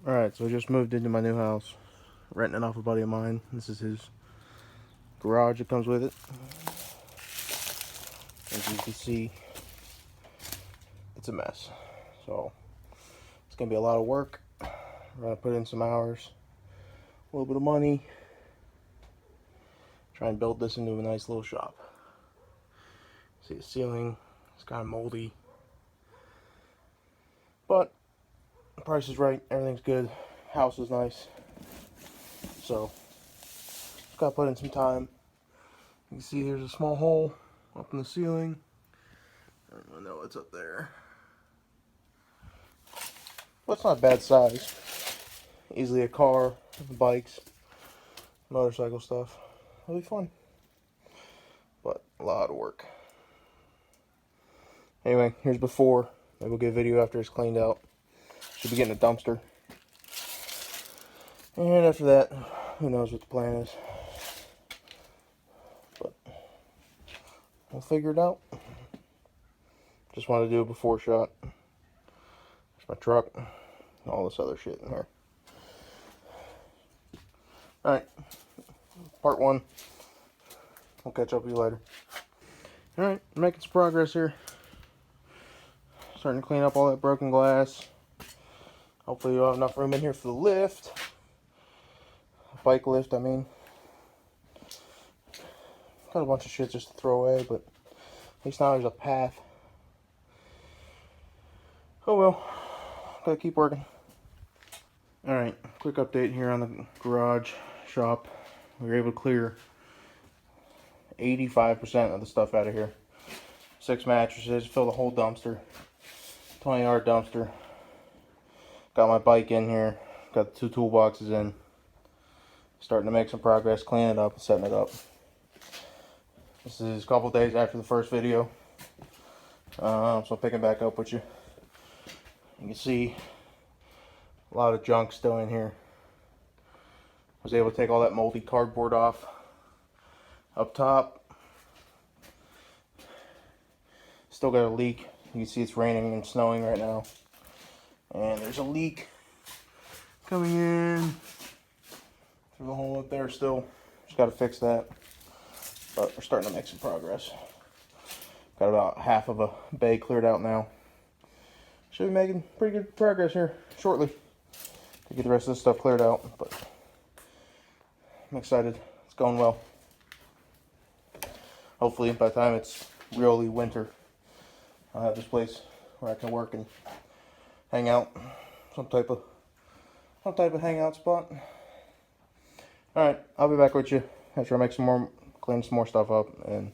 Alright, so I just moved into my new house, renting it off a buddy of mine. This is his garage that comes with it. As you can see, it's a mess. So, it's going to be a lot of work. We're going to put in some hours, a little bit of money, try and build this into a nice little shop. See the ceiling, it's kind of moldy. But, the price is right, everything's good, house is nice. So, just got to put in some time. You can see there's a small hole up in the ceiling. I don't know what's up there. Well, it's not a bad size. Easily a car, bikes, motorcycle stuff. It'll be fun. But a lot of work. Anyway, here's before. Maybe we'll get a video after it's cleaned out. Should be getting a dumpster. And after that, who knows what the plan is. But we'll figure it out. Just wanted to do a before shot. There's my truck. And all this other shit in here. Alright. Part 1. We'll catch up with you later. Alright, making some progress here. Starting to clean up all that broken glass. Hopefully you'll have enough room in here for the lift. Bike lift, I mean. Got a bunch of shit just to throw away, but at least now there's a path. Oh well. Gotta keep working. Alright, quick update here on the garage shop. We were able to clear 85% of the stuff out of here. 6 mattresses, fill the whole dumpster. 20-yard dumpster. Got my bike in here. Got the 2 toolboxes in. Starting to make some progress cleaning it up and setting it up. This is a couple days after the first video. So I'm picking back up with you. You can see a lot of junk still in here. Was able to take all that moldy cardboard off. Up top. Still got a leak. You can see it's raining and snowing right now. And there's a leak coming in through the hole up there still. Just got to fix that. But we're starting to make some progress. Got about half of a bay cleared out now. Should be making pretty good progress here shortly to get the rest of this stuff cleared out. But I'm excited. It's going well. Hopefully by the time it's really winter, I'll have this place where I can work and hang out. Some type of hangout spot. Alright, I'll be back with you after I make some more, clean some more stuff up and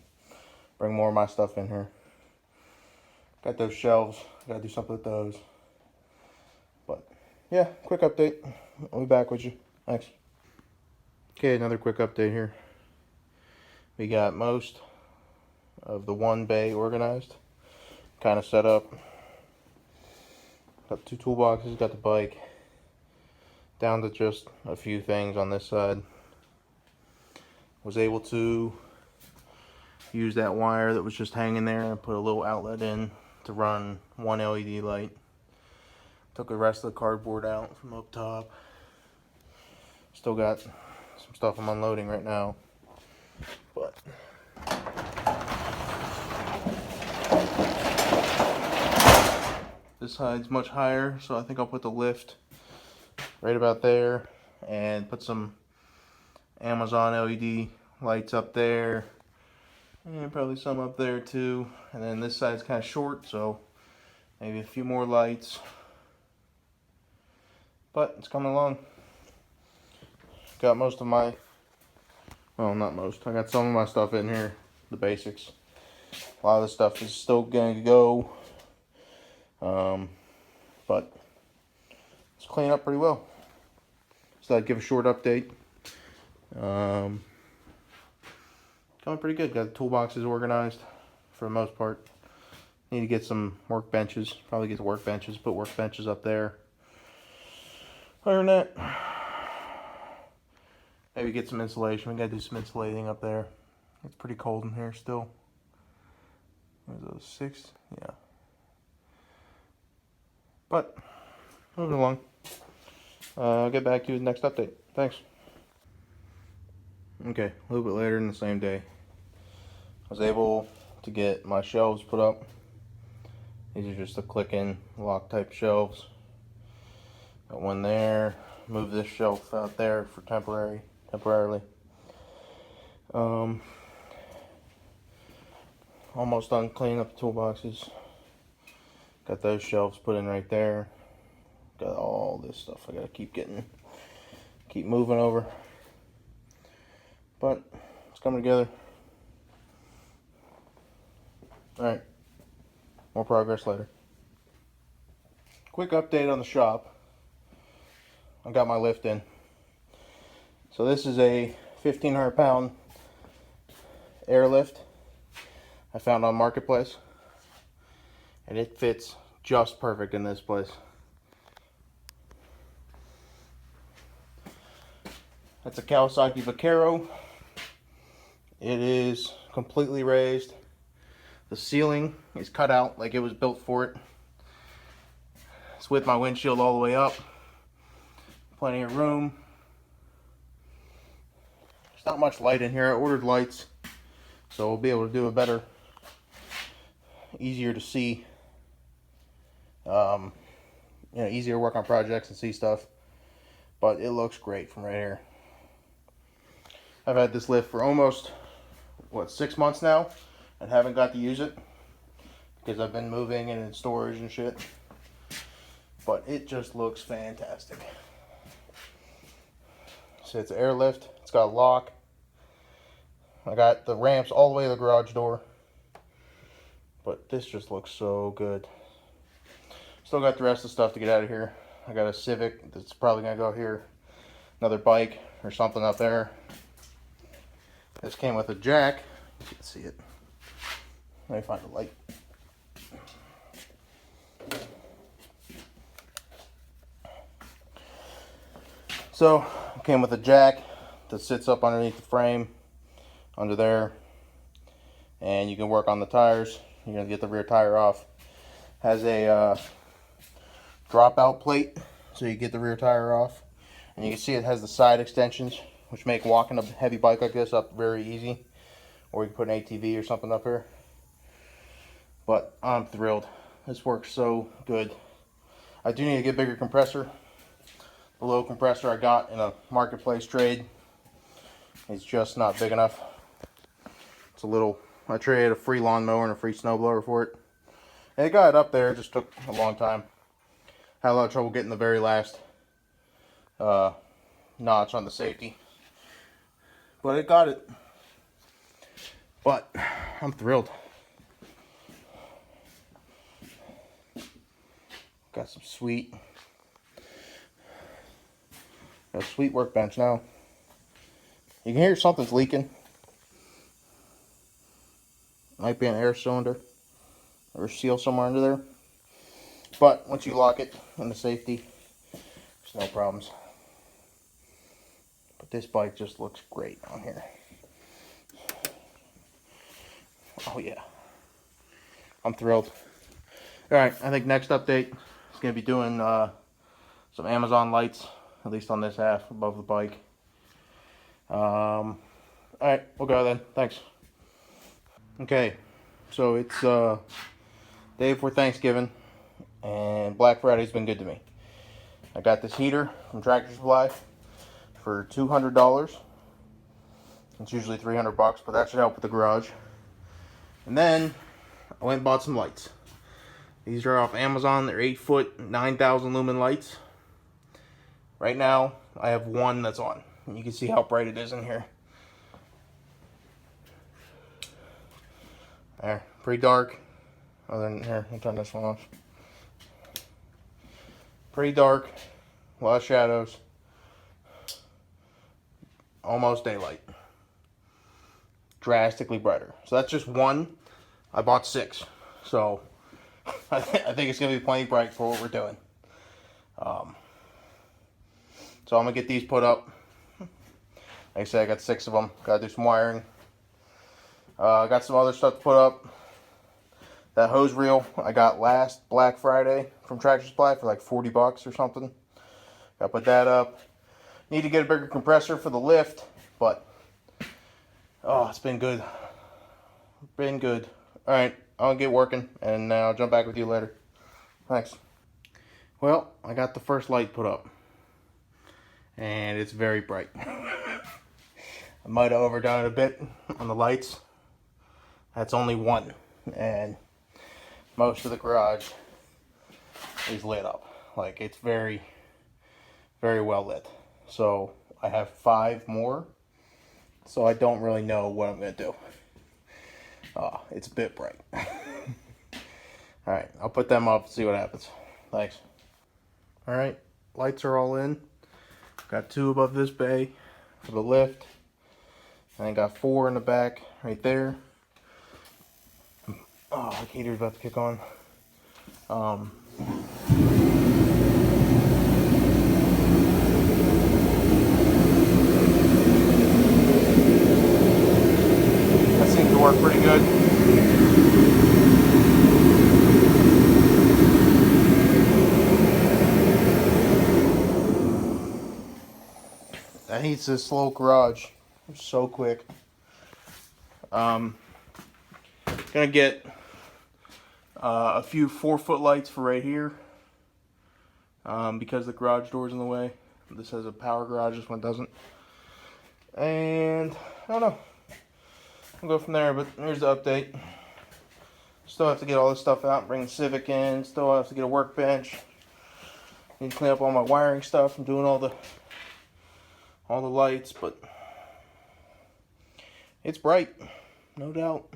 bring more of my stuff in here. Got those shelves, gotta do something with those. But yeah, quick update. I'll be back with you. Thanks. Okay, another quick update here. We got most of the one bay organized, kind of set up. Got 2 toolboxes, got the bike. Down to just a few things on this side. Was able to use that wire that was just hanging there and put a little outlet in to run 1 LED light. Took the rest of the cardboard out from up top. Still got some stuff I'm unloading right now. But this side's much higher, so I think I'll put the lift right about there and put some Amazon LED lights up there and probably some up there too. And then this side's kind of short, so maybe a few more lights. But it's coming along. Got most of my, well, not most, I got some of my stuff in here, the basics. A lot of the stuff is still going to go, but it's cleaning up pretty well. So I'd give a short update. Coming pretty good. Got the toolboxes organized for the most part. Need to get some workbenches. Probably get the workbenches. Put workbenches up there. Other than that, maybe get some insulation. We gotta do some insulating up there. It's pretty cold in here still. What are those, 6? Yeah. But moving along. I'll get back to you with the next update. Thanks. Okay, a little bit later in the same day, I was able to get my shelves put up. These are just the click-in lock type shelves. Got one there. Move this shelf out there for temporarily. Almost done cleaning up the toolboxes. Got those shelves put in right there. Got all this stuff I gotta keep moving over. But it's coming together. Alright, more progress later. Quick update on the shop. I got my lift in. So this is a 1,500 pound airlift I found on Marketplace. And it fits just perfect in this place. That's a Kawasaki Vaquero. It is completely raised. The ceiling is cut out like it was built for it. It's with my windshield all the way up. Plenty of room. There's not much light in here. I ordered lights, so we'll be able to do a better, easier to see, easier to work on projects and see stuff. But it looks great from right here. I've had this lift for almost, 6 months now, and haven't got to use it because I've been moving and in storage and shit. But it just looks fantastic. So it's an airlift. It's got a lock. I got the ramps all the way to the garage door. But this just looks so good. Still got the rest of the stuff to get out of here. I got a Civic that's probably gonna go here. Another bike or something up there. This came with a jack. You can see it. Let me find a light. So, it came with a jack that sits up underneath the frame, under there. And you can work on the tires. You're gonna get the rear tire off. Has a dropout plate, so you get the rear tire off. And you can see it has the side extensions, which make walking a heavy bike like this up very easy. Or you can put an ATV or something up here. But I'm thrilled. This works so good. I do need to get a bigger compressor. The low compressor I got in a Marketplace trade is just not big enough. It's a little, I traded a free lawnmower and a free snowblower for it. And it got it up there, it just took a long time. Had a lot of trouble getting the very last notch on the safety. But it got it. But I'm thrilled. Got some sweet workbench now. You can hear something's leaking. Might be an air cylinder or a seal somewhere under there. But once you lock it in the safety, there's no problems. But this bike just looks great on here. Oh yeah. I'm thrilled. Alright, I think next update is going to be doing some Amazon lights, at least on this half above the bike. Alright, we'll go then. Thanks. Okay, so it's day before Thanksgiving, and Black Friday's been good to me. I got this heater from Tractor Supply for $200. It's usually $300, but that should help with the garage. And then I went and bought some lights. These are off Amazon. They're 8-foot, 9,000 lumen lights. Right now, I have one that's on. You can see how bright it is in here. There, pretty dark. Other than here, I'll turn this one off. Pretty dark, a lot of shadows. Almost daylight. Drastically brighter. So that's just one. I bought 6. So I think it's going to be plenty bright for what we're doing. So I'm going to get these put up. Like I said, I got 6 of them. Got to do some wiring. I got some other stuff to put up. That hose reel I got last Black Friday from Tractor Supply for like $40 or something. Gotta put that up. Need to get a bigger compressor for the lift, but oh, it's been good. Been good. Alright, I'll get working and I'll jump back with you later. Thanks. Well, I got the first light put up. And it's very bright. I might have overdone it a bit on the lights. That's only one. And most of the garage is lit up. Like, it's very, very well lit. So I have 5 more. So I don't really know what I'm going to do. It's a bit bright. Alright, I'll put them up and see what happens. Thanks. Alright, lights are all in. Got 2 above this bay for the lift. And I got 4 in the back right there. Oh, the heater's about to kick on. That seems to work pretty good. That heats this slow garage so quick. Gonna get a few 4-foot lights for right here because the garage door's in the way. This has a power garage, this one doesn't. And I don't know. We'll go from there, but here's the update. Still have to get all this stuff out, bring the Civic in. Still have to get a workbench. Need to clean up all my wiring stuff. I'm doing all the lights, but it's bright, no doubt.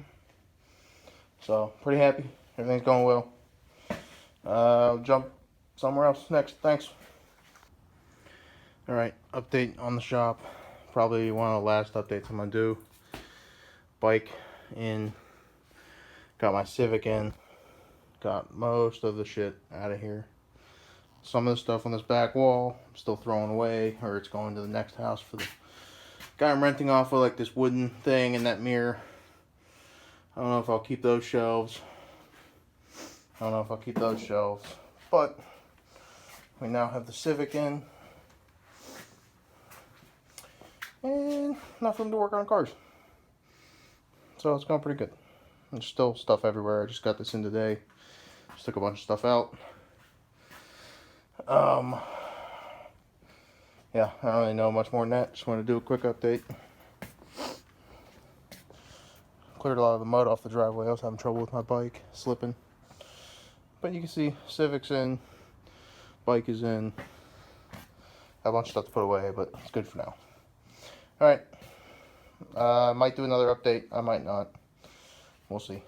So, pretty happy. Everything's going well. I'll jump somewhere else next. Thanks. Alright, update on the shop. Probably one of the last updates I'm going to do. Bike in. Got my Civic in. Got most of the shit out of here. Some of the stuff on this back wall I'm still throwing away, or it's going to the next house for the guy I'm renting off of, like this wooden thing and that mirror. I don't know if I'll keep those shelves. But we now have the Civic in. And nothing to work on cars. So it's going pretty good. There's still stuff everywhere. I just got this in today. Just took a bunch of stuff out. Yeah, I don't really know much more than that. Just want to do a quick update. Cleared a lot of the mud off the driveway. I was having trouble with my bike, slipping. But you can see Civic's in, bike is in. Got a bunch of stuff to put away, but it's good for now. Alright. I might do another update. I might not. We'll see.